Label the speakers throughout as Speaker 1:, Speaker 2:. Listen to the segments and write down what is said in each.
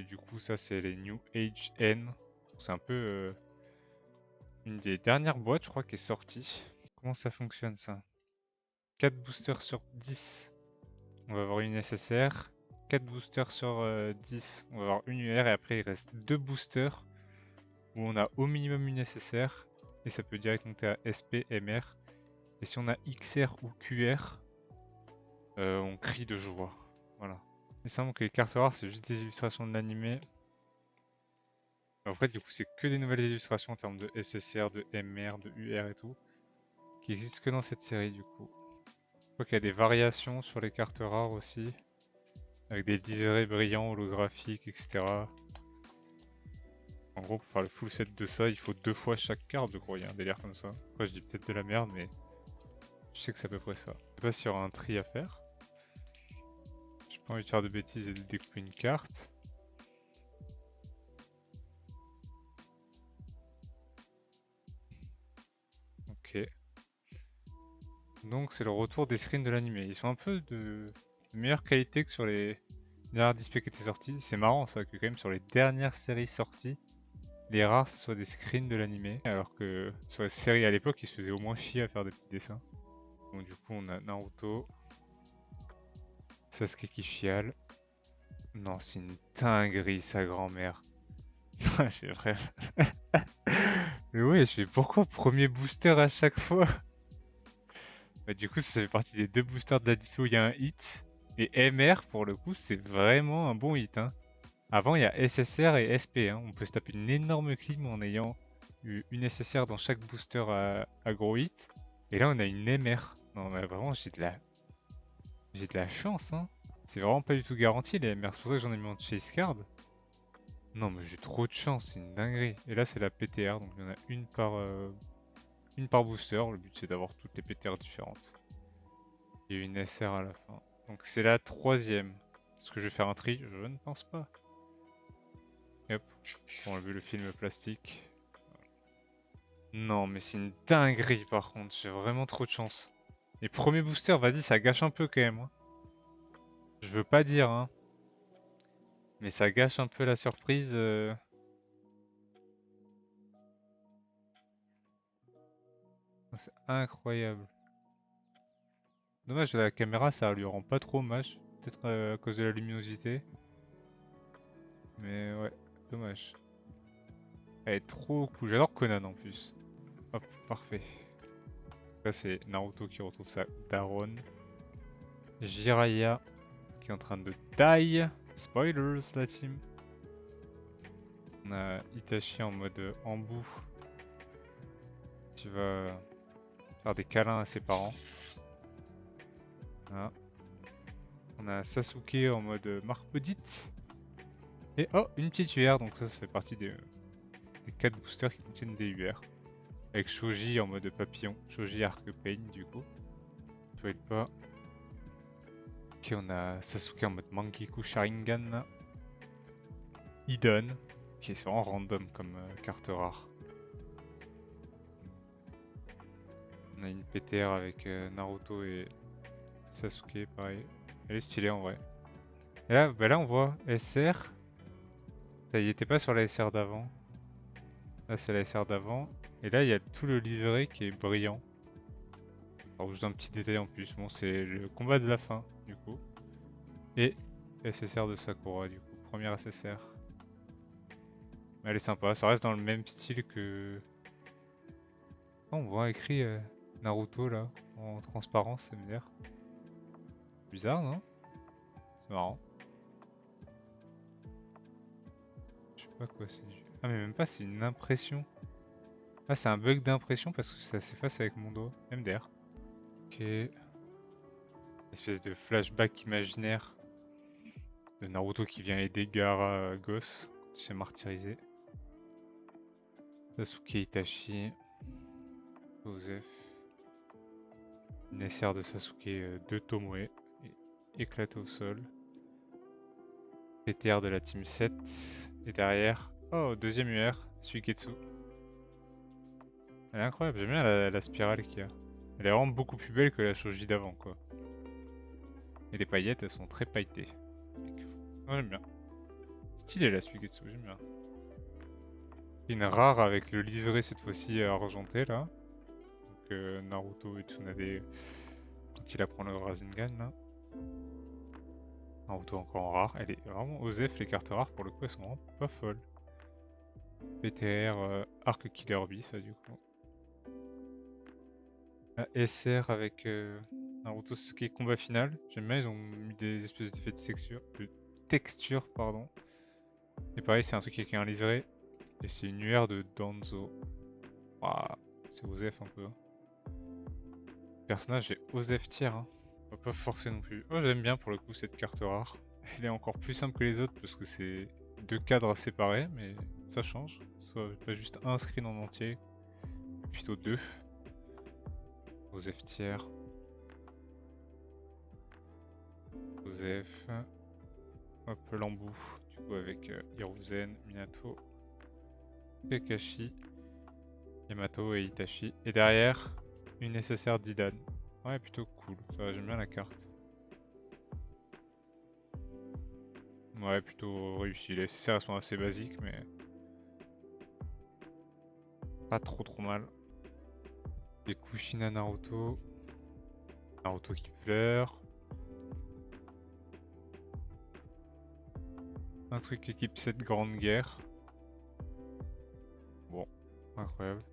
Speaker 1: Et du coup, ça, c'est les New Age N. C'est un peu une des dernières boîtes, je crois, qui est sortie. Comment ça fonctionne, ça? 4 boosters sur 10, on va avoir une SSR. 4 boosters sur 10, on va avoir une UR. Et après, il reste 2 boosters où on a au minimum une SSR. Et ça peut direct monter à SP, MR. Et si on a XR ou QR, on crie de joie. Voilà. Il semble que les cartes rares, c'est juste des illustrations de l'animé. En fait, du coup, c'est que des nouvelles illustrations en termes de SSR, de MR, de UR et tout, qui existent que dans cette série, du coup. Je crois qu'il y a des variations sur les cartes rares aussi, avec des liserés brillants, holographiques, etc. En gros, pour faire le full set de ça, il faut 2 fois chaque carte, je crois, il y a un délire comme ça. Après, je dis peut-être de la merde, mais je sais que c'est à peu près ça. Je sais pas s'il y aura un tri à faire. J'ai pas envie de faire de bêtises et de découper une carte. Ok. Donc c'est le retour des screens de l'animé. Ils sont un peu de meilleure qualité que sur les dernières displays qui étaient sortis. C'est marrant ça, que quand même sur les dernières séries sorties, les rares ce soit des screens de l'animé. Alors que sur les séries à l'époque, ils se faisaient au moins chier à faire des petits dessins. Donc du coup on a Naruto, Sasuke qui chiale. Non, c'est une dinguerie sa grand-mère. J'ai vraiment... Mais ouais, je fais pourquoi premier booster à chaque fois? Bah, du coup, ça fait partie des 2 boosters de la display où il y a un hit. Et MR, pour le coup, c'est vraiment un bon hit. Hein. Avant, il y a SSR et SP. Hein. On peut se taper une énorme clim en ayant eu une SSR dans chaque booster à gros hit. Et là, on a une MR. Non, mais vraiment, j'ai de la chance. Hein. C'est vraiment pas du tout garanti, les MR. C'est pour ça que j'en ai mis en chase card. Non, mais j'ai trop de chance. C'est une dinguerie. Et là, c'est la PTR. Donc, il y en a une par booster. Le but, c'est d'avoir toutes les PTR différentes. Et une SR à la fin. Donc c'est la 3ème. Est-ce que je vais faire un tri? Je ne pense pas. Et hop, on a vu le film plastique. Non, mais c'est une dinguerie par contre. J'ai vraiment trop de chance. Les premiers boosters, vas-y, ça gâche un peu quand même. Hein. Je veux pas dire, hein. Mais ça gâche un peu la surprise. C'est incroyable. Dommage, la caméra, ça lui rend pas trop hommage. Peut-être à cause de la luminosité. Mais ouais, dommage. Elle est trop cool. J'adore Conan en plus. Hop, parfait. Là, c'est Naruto qui retrouve sa daronne. Jiraiya qui est en train de die. Spoilers, la team. On a Itachi en mode embout qui va faire des câlins à ses parents. Voilà. On a Sasuke en mode marque-petite. Et oh, une petite UR, donc ça fait partie des 4 boosters qui contiennent des UR. Avec Shoji en mode papillon. Shoji Arc Pain du coup. Tu vois pas. Ok, on a Sasuke en mode Mangekyou Sharingan. Idon. Ok, c'est vraiment random comme carte rare. On a une PTR avec Naruto et Sasuke, pareil. Elle est stylée en vrai. Et là, bah là on voit SR. Ça y était pas sur la SR d'avant. Là c'est la SR d'avant. Et là il y a tout le livré qui est brillant. Alors juste un petit détail en plus. Bon, c'est le combat de la fin du coup. Et SSR de Sakura du coup. Première SSR. Elle est sympa. Ça reste dans le même style que... Oh, on voit écrit Naruto là. En transparent, ça veut dire. Bizarre, non? C'est marrant. Je sais pas quoi c'est du... Ah mais même pas, c'est une impression. Ah c'est un bug d'impression parce que ça s'efface avec mon doigt. MDR. Ok. Espèce de flashback imaginaire de Naruto qui vient aider Gaara gosse. Se fait martyriser. Sasuke Itachi. Joseph. Nesser de Sasuke de Tomoe. Éclaté au sol. PTR de la team 7. Et derrière. Oh, deuxième UR. Suiketsu. Elle est incroyable, j'aime bien la spirale qu'il y a. Elle est vraiment beaucoup plus belle que la Shoji d'avant, quoi. Et les paillettes, elles sont très pailletées. Moi, j'aime bien. Stylé la Suigetsu, j'aime bien. Une rare avec le livré cette fois-ci argenté là. Donc Naruto et Tsunade quand il apprend le Rasengan là. Naruto encore en rare. Elle est vraiment osef, les cartes rares pour le coup elles sont vraiment pas folles. PTR, Arc Killer Bee ça du coup. SR avec Naruto Sasuke combat final. J'aime bien, ils ont mis des espèces d'effets de texture, pardon. Et pareil, c'est un truc avec un liseré. Et c'est une UR de Danzo. Waouh, c'est Osef un peu. Le personnage est Osef tier, hein. On va pas forcer non plus. Oh, j'aime bien pour le coup cette carte rare. Elle est encore plus simple que les autres parce que c'est deux cadres séparés, mais ça change. Soit pas juste un screen en entier, plutôt deux. Osef tier. Osef. Hop, l'embout, du coup avec Hiruzen, Minato, Kakashi, Yamato et Itachi. Et derrière, une nécessaire d'Idan. Ouais, plutôt cool, ça va, j'aime bien la carte. Ouais, plutôt réussi. Les SSR sont assez basiques, mais pas trop mal. Des Kushina Naruto. Naruto qui pleure. Un truc équipe 7 Grande Guerre. Bon, incroyable.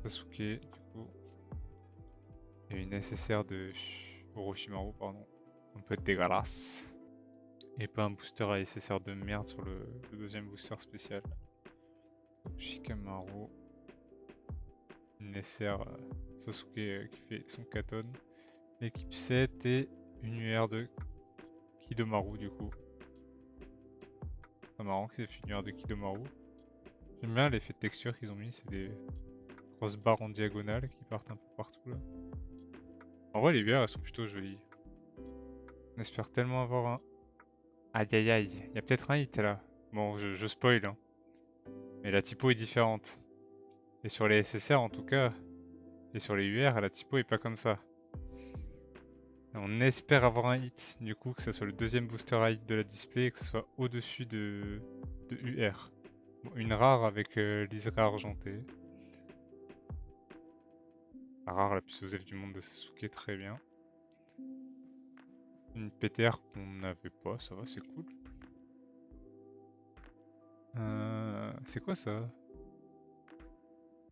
Speaker 1: Sasuke, du coup. Et une nécessaire de Orochimaru, pardon. Un peu dégueulasse. Et pas un booster à SSR de merde sur le deuxième booster spécial. Shikamaru. Nesser Sasuke qui fait son Katon. L'équipe 7 et une UR de Kidomaru du coup. C'est marrant qu'ils aient fait une UR de Kidomaru. J'aime bien l'effet de texture qu'ils ont mis, c'est des grosses barres en diagonale qui partent un peu partout là. En vrai les UR elles sont plutôt jolies. On espère tellement avoir un... Aïe aïe aïe, il y a peut-être un hit là. Bon je spoil hein. Mais la typo est différente. Et sur les SSR en tout cas, et sur les UR la typo est pas comme ça. On espère avoir un hit, du coup, que ce soit le deuxième booster à hit de la display et que ce soit au-dessus de UR. Bon, une rare avec liseré argenté. La rare la plus osef du monde de Sasuke, très bien. Une PTR qu'on n'avait pas, ça va, c'est cool. C'est quoi ça?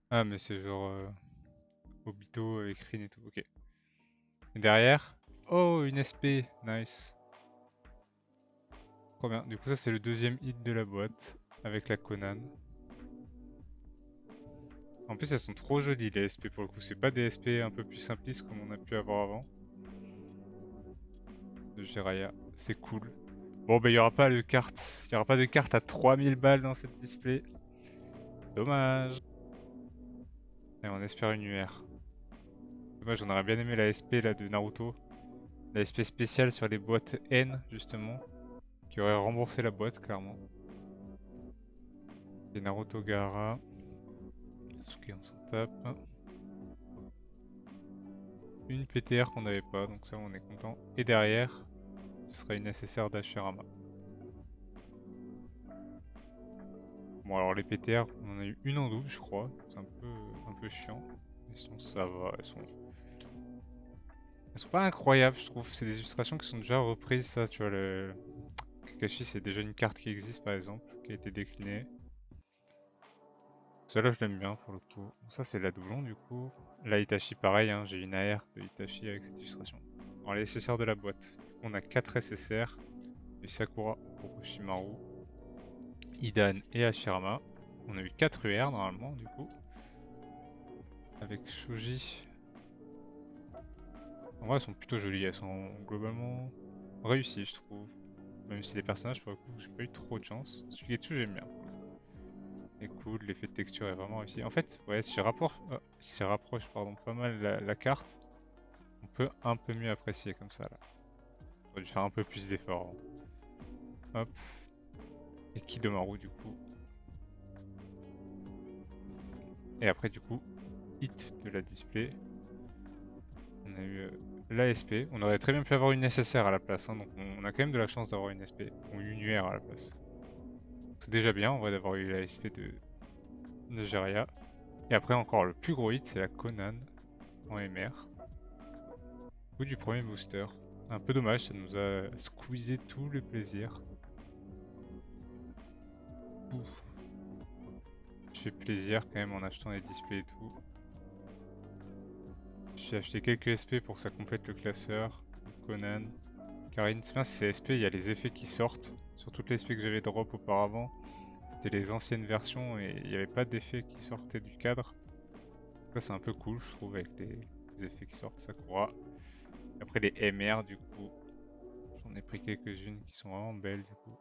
Speaker 1: Ah, mais c'est genre Obito avec Rin et tout, ok. Et derrière, oh, une SP, nice. Trop bien. Du coup, ça, c'est le deuxième hit de la boîte avec la Conan. En plus, elles sont trop jolies les SP pour le coup. C'est pas des SP un peu plus simplistes comme on a pu avoir avant. De Jiraiya, c'est cool. Bon, bah, il y aura pas de carte. Il y aura pas de carte à 3000 balles dans cette display. Dommage. Et on espère une UR. Dommage, on aurait bien aimé la SP là de Naruto. La SP spéciale sur les boîtes N, justement. Qui aurait remboursé la boîte, clairement. Et Naruto Gaara. Sasuke, on s'en tape. Une PTR qu'on n'avait pas, donc ça on est content. Et derrière, ce sera une nécessaire d'Hashirama. Bon alors les PTR, on en a eu une en double je crois. C'est un peu chiant. Mais sinon ça va, elles sont pas incroyables je trouve. C'est des illustrations qui sont déjà reprises ça, tu vois. Le Kakashi c'est déjà une carte qui existe par exemple, qui a été déclinée. Celle-là je l'aime bien pour le coup. Ça c'est la doublon du coup. Là Itachi pareil, hein, j'ai une AR de Itachi avec cette illustration. Alors les SSR de la boîte. On a 4 SSR. Et Sakura, Orochimaru, Idan et Hashirama. On a eu 4 UR normalement du coup. Avec Shoji. En vrai elles sont plutôt jolies, elles sont globalement réussies je trouve. Même si les personnages pour le coup j'ai pas eu trop de chance. Suigetsu j'aime bien. C'est cool, l'effet de texture est vraiment réussi. En fait, ouais, si je rapproche pardon, pas mal la carte, on peut un peu mieux apprécier comme ça là. On dû faire un peu plus d'efforts. Hop. Et Kidomaru du coup. Et après du coup, hit de la display. On a eu l'ASP. On aurait très bien pu avoir une nécessaire à la place, hein, donc on a quand même de la chance d'avoir une SP. Ou une UR à la place. C'est déjà bien en vrai d'avoir eu la SP de Jeria. Et après encore le plus gros hit c'est la Conan en MR. Au bout du premier booster. Un peu dommage, ça nous a squeezé tout le plaisir. Ouf. Je fais plaisir quand même en achetant les displays et tout. J'ai acheté quelques SP pour que ça complète le classeur. Conan. Karine, c'est bien, si c'est SP, il y a les effets qui sortent. Sur toutes les SP que j'avais drop auparavant, c'était les anciennes versions et il n'y avait pas d'effets qui sortaient du cadre. Ça c'est un peu cool je trouve avec les effets qui sortent Sakura. Et après les MR du coup, j'en ai pris quelques-unes qui sont vraiment belles du coup.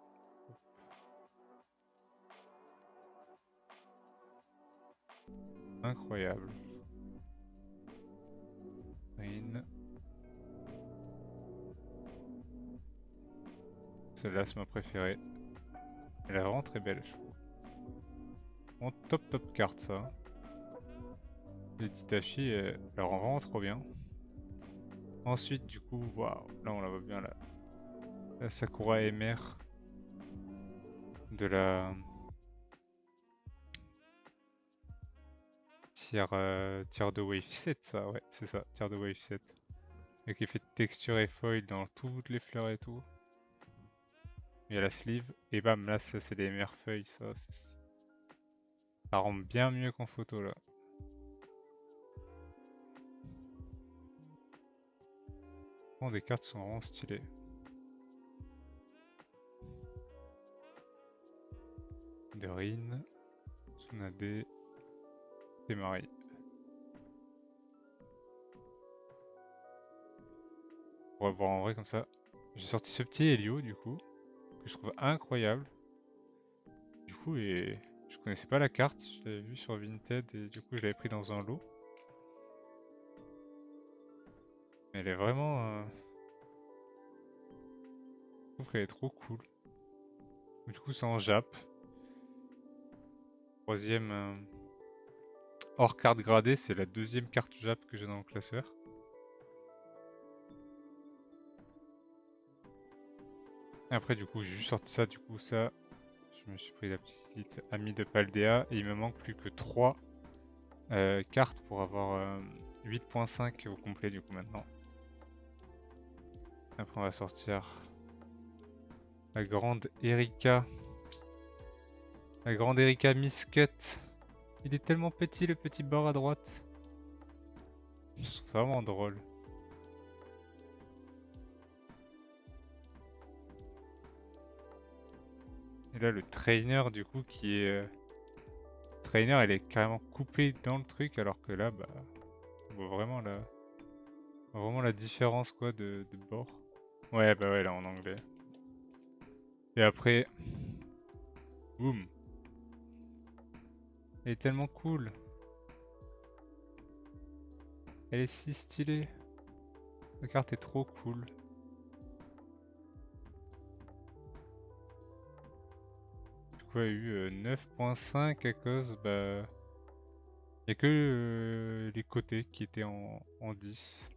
Speaker 1: Incroyable. Karine. Celle-là c'est ma préférée. Elle est vraiment très belle je trouve. Bon, top carte ça. Les Itachi, elle rend vraiment trop bien. Ensuite, du coup, waouh, là on la voit bien, la Sakura MR de la tier de Wave 7, ça, ouais, c'est ça, tier de Wave 7. Avec effet de texture et foil dans toutes les fleurs et tout. Il y a la sleeve, et bam, là, ça c'est les MR feuilles, ça rend bien mieux qu'en photo là. Bon, des cartes sont vraiment stylées. De Rin, Tsunade, Temari. On va voir en vrai comme ça. J'ai sorti ce petit Helio du coup, que je trouve incroyable. Du coup, et je connaissais pas la carte, je l'avais vue sur Vinted et du coup je l'avais pris dans un lot. Elle est vraiment... Je trouve qu'elle est trop cool. Du coup c'est en Jap. Troisième... Hors carte gradée, c'est la deuxième carte Jap que j'ai dans le classeur. Et après du coup j'ai juste sorti ça, du coup ça... Je me suis pris la petite amie de Paldea et il me manque plus que 3 cartes pour avoir 8.5 au complet du coup maintenant. Après on va sortir la grande Erika. La grande Erika Miscut. Il est tellement petit le petit bord à droite. Je trouve ça vraiment drôle. Et là le trainer du coup qui est... trainer elle est carrément coupée dans le truc alors que là bah... On voit vraiment la différence quoi de bord. Ouais bah ouais là en anglais. Et après... Boum. Elle est tellement cool. Elle est si stylée. La carte est trop cool. Du coup, elle a eu 9.5 à cause, bah... Il n'y a que les côtés qui étaient en 10.